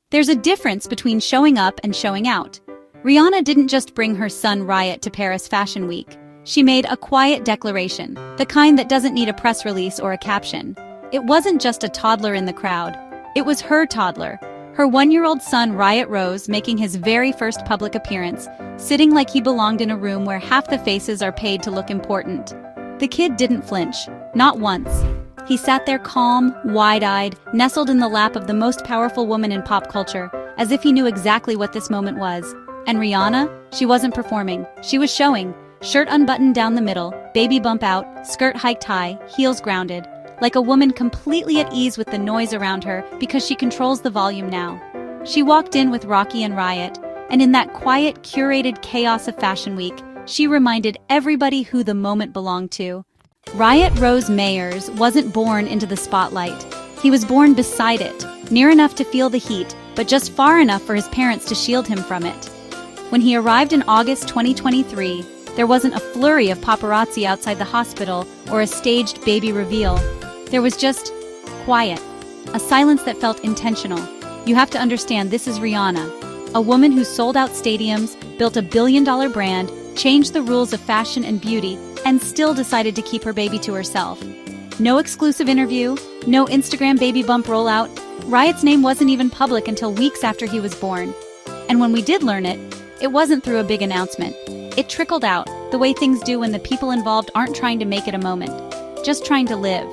There's a difference between showing up and showing out. Rihanna didn't just bring her son Riot to Paris Fashion Week. She made a quiet declaration, the kind that doesn't need a press release or a caption. It wasn't just a toddler in the crowd. It was her toddler, her 1-year-old son Riot Rose, making his very first public appearance, sitting like he belonged in a room where half the faces are paid to look important. The kid didn't flinch, not once. He sat there calm, wide-eyed, nestled in the lap of the most powerful woman in pop culture, as if he knew exactly what this moment was. And Rihanna? She wasn't performing. She was showing. Shirt unbuttoned down the middle, baby bump out, skirt hiked high, heels grounded. Like a woman completely at ease with the noise around her because she controls the volume now. She walked in with Rocky and Riot, and in that quiet, curated chaos of Fashion Week, she reminded everybody who the moment belonged to. Riot Rose Mayers wasn't born into the spotlight. He was born beside it, near enough to feel the heat, but just far enough for his parents to shield him from it. When he arrived in August 2023, there wasn't a flurry of paparazzi outside the hospital or a staged baby reveal. There was just quiet, a silence that felt intentional. You have to understand, this is Rihanna, a woman who sold out stadiums, built a billion-dollar brand, changed the rules of fashion and beauty, and still decided to keep her baby to herself. No exclusive interview, no Instagram baby bump rollout. Riot's name wasn't even public until weeks after he was born. And when we did learn it, it wasn't through a big announcement. It trickled out, the way things do when the people involved aren't trying to make it a moment, just trying to live.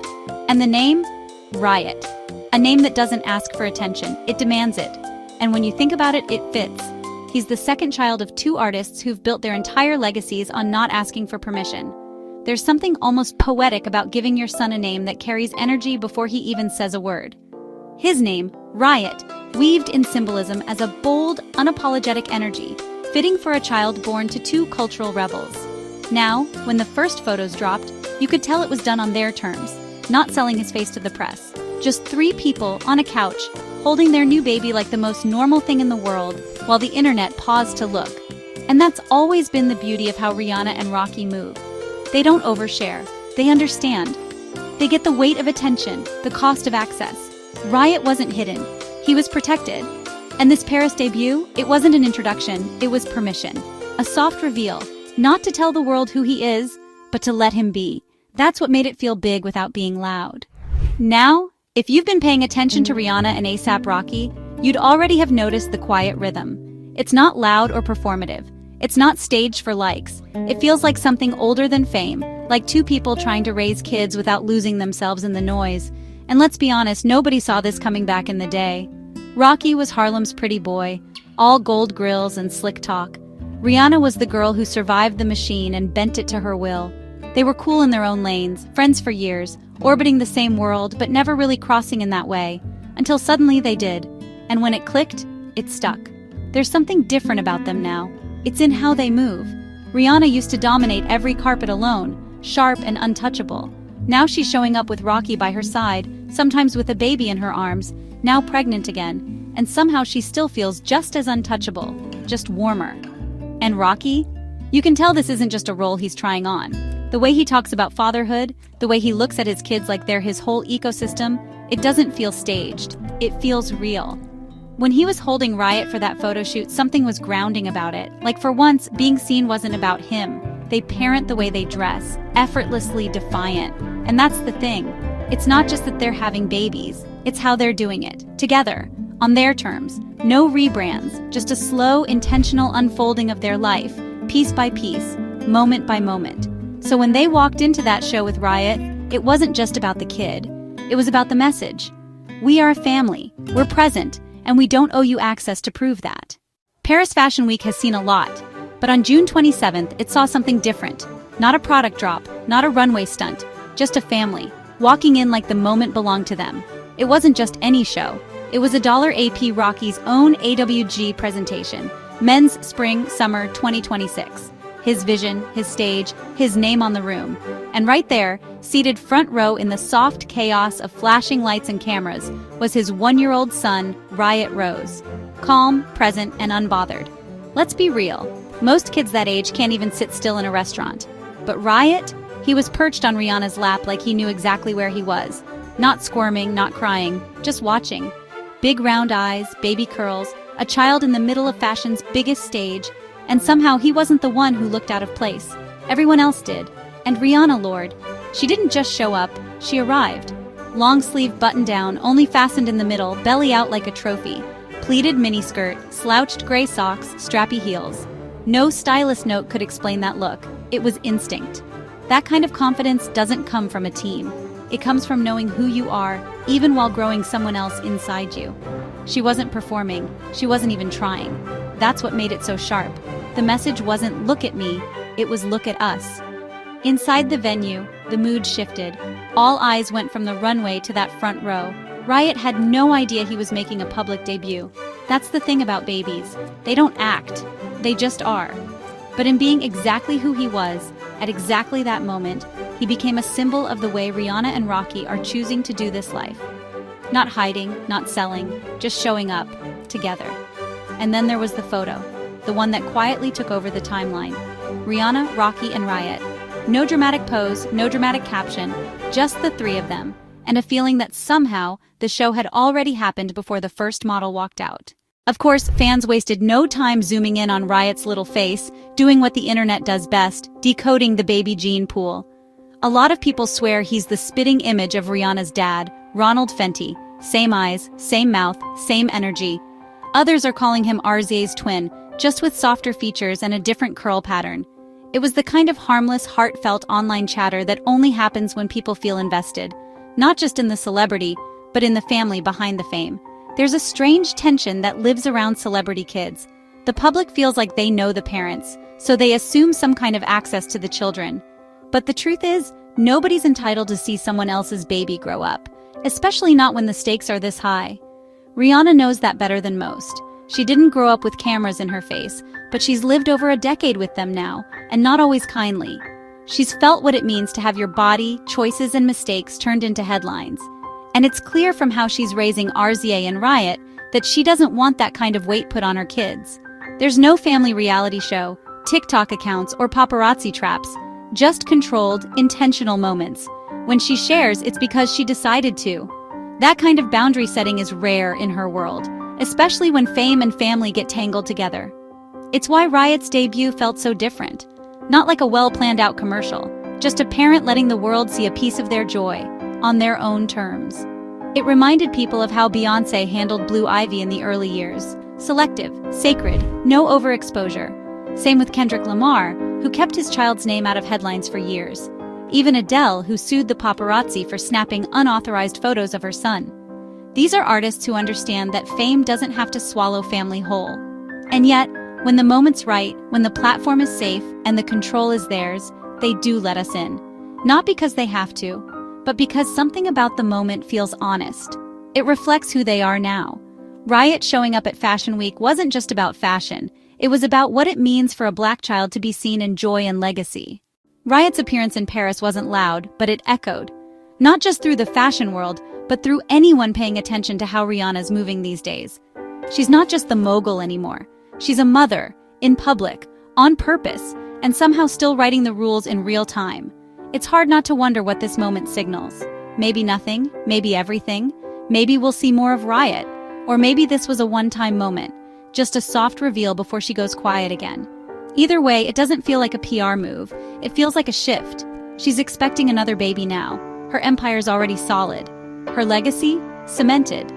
And the name? Riot. A name that doesn't ask for attention, it demands it. And when you think about it, it fits. He's the second child of 2 artists who've built their entire legacies on not asking for permission. There's something almost poetic about giving your son a name that carries energy before he even says a word. His name, Riot, weaved in symbolism as a bold, unapologetic energy, fitting for a child born to 2 cultural rebels. Now, when the first photos dropped, you could tell it was done on their terms, not selling his face to the press. Just 3 people on a couch, holding their new baby like the most normal thing in the world, while the internet paused to look. And that's always been the beauty of how Rihanna and Rocky move. They don't overshare. They understand. They get the weight of attention, the cost of access. Riot wasn't hidden. He was protected. And this Paris debut, it wasn't an introduction, it was permission. A soft reveal, not to tell the world who he is, but to let him be. That's what made it feel big without being loud. Now, if you've been paying attention to Rihanna and A$AP Rocky, you'd already have noticed the quiet rhythm. It's not loud or performative. It's not staged for likes. It feels like something older than fame, like 2 people trying to raise kids without losing themselves in the noise. And let's be honest, nobody saw this coming back in the day. Rocky was Harlem's pretty boy, all gold grills and slick talk. Rihanna was the girl who survived the machine and bent it to her will. They were cool in their own lanes, friends for years, orbiting the same world but never really crossing in that way, until suddenly they did. And when it clicked, it stuck. There's something different about them now. It's in how they move. Rihanna used to dominate every carpet alone, sharp and untouchable. Now she's showing up with Rocky by her side, sometimes with a baby in her arms, now pregnant again, and somehow she still feels just as untouchable, just warmer. And Rocky? You can tell this isn't just a role he's trying on. The way he talks about fatherhood, the way he looks at his kids like they're his whole ecosystem, it doesn't feel staged. It feels real. When he was holding Riot for that photo shoot, something was grounding about it. Like for once, being seen wasn't about him. They parent the way they dress, effortlessly defiant. And that's the thing. It's not just that they're having babies, it's how they're doing it, together, on their terms. No rebrands, just a slow, intentional unfolding of their life, piece by piece, moment by moment. So when they walked into that show with Riot, it wasn't just about the kid. It was about the message. We are a family, we're present, and we don't owe you access to prove that. Paris Fashion Week has seen a lot, but on June 27th, it saw something different. Not a product drop, not a runway stunt, just a family, walking in like the moment belonged to them. It wasn't just any show. It was $AP Rocky's own AWG presentation, Men's Spring Summer 2026. His vision, his stage, his name on the room. And right there, seated front row in the soft chaos of flashing lights and cameras, was his 1-year-old son, Riot Rose. Calm, present, and unbothered. Let's be real, most kids that age can't even sit still in a restaurant. But Riot? He was perched on Rihanna's lap like he knew exactly where he was. Not squirming, not crying, just watching. Big round eyes, baby curls, a child in the middle of fashion's biggest stage, and somehow he wasn't the one who looked out of place. Everyone else did. And Rihanna, Lord. She didn't just show up, she arrived. Long sleeve button down, only fastened in the middle, belly out like a trophy. Pleated miniskirt, slouched gray socks, strappy heels. No stylist note could explain that look. It was instinct. That kind of confidence doesn't come from a team. It comes from knowing who you are, even while growing someone else inside you. She wasn't performing. She wasn't even trying. That's what made it so sharp. The message wasn't "look at me," it was "look at us." Inside the venue, the mood shifted. All eyes went from the runway to that front row. Riot had no idea he was making a public debut. That's the thing about babies. They don't act. They just are. But in being exactly who he was, at exactly that moment, he became a symbol of the way Rihanna and Rocky are choosing to do this life. Not hiding, not selling, just showing up, together. And then there was the photo, the one that quietly took over the timeline. Rihanna, Rocky, and Riot. No dramatic pose, no dramatic caption, just the three of them, and a feeling that somehow the show had already happened before the first model walked out. Of course, fans wasted no time zooming in on Riot's little face, doing what the internet does best, decoding the baby gene pool. A lot of people swear he's the spitting image of Rihanna's dad, Ronald Fenty. Same eyes, same mouth, same energy. Others are calling him RZA's twin, just with softer features and a different curl pattern. It was the kind of harmless, heartfelt online chatter that only happens when people feel invested. Not just in the celebrity, but in the family behind the fame. There's a strange tension that lives around celebrity kids. The public feels like they know the parents, so they assume some kind of access to the children. But the truth is, nobody's entitled to see someone else's baby grow up, especially not when the stakes are this high. Rihanna knows that better than most. She didn't grow up with cameras in her face, but she's lived over a decade with them now, and not always kindly. She's felt what it means to have your body, choices, and mistakes turned into headlines. And it's clear from how she's raising RZA and Riot that she doesn't want that kind of weight put on her kids. There's no family reality show, TikTok accounts, or paparazzi traps, just controlled, intentional moments. When she shares, it's because she decided to. That kind of boundary setting is rare in her world, especially when fame and family get tangled together. It's why Riot's debut felt so different. Not like a well-planned-out commercial, just a parent letting the world see a piece of their joy, on their own terms. It reminded people of how Beyoncé handled Blue Ivy in the early years. Selective, sacred, no overexposure. Same with Kendrick Lamar, who kept his child's name out of headlines for years. Even Adele, who sued the paparazzi for snapping unauthorized photos of her son. These are artists who understand that fame doesn't have to swallow family whole. And yet, when the moment's right, when the platform is safe and the control is theirs, they do let us in. Not because they have to, but because something about the moment feels honest. It reflects who they are now. Riot showing up at Fashion Week wasn't just about fashion. It was about what it means for a Black child to be seen in joy and legacy. Riot's appearance in Paris wasn't loud, but it echoed. Not just through the fashion world, but through anyone paying attention to how Rihanna's moving these days. She's not just the mogul anymore. She's a mother, in public, on purpose, and somehow still writing the rules in real time. It's hard not to wonder what this moment signals. Maybe nothing, maybe everything, maybe we'll see more of Riot, or maybe this was a one-time moment, just a soft reveal before she goes quiet again. Either way, it doesn't feel like a PR move, it feels like a shift. She's expecting another baby now. Her empire's already solid. Her legacy? Cemented.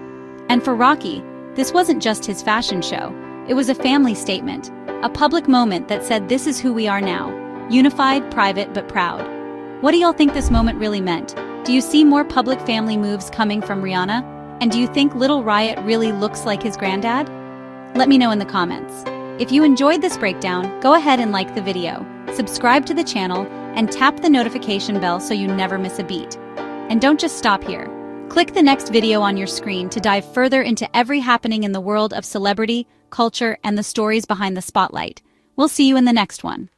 And for Rocky, this wasn't just his fashion show. It was a family statement, a public moment that said this is who we are now, unified, private, but proud. What do y'all think this moment really meant? Do you see more public family moves coming from Rihanna? And do you think little Riot really looks like his granddad? Let me know in the comments. If you enjoyed this breakdown, go ahead and like the video, subscribe to the channel, and tap the notification bell so you never miss a beat. And don't just stop here. Click the next video on your screen to dive further into every happening in the world of celebrity, culture, and the stories behind the spotlight. We'll see you in the next one.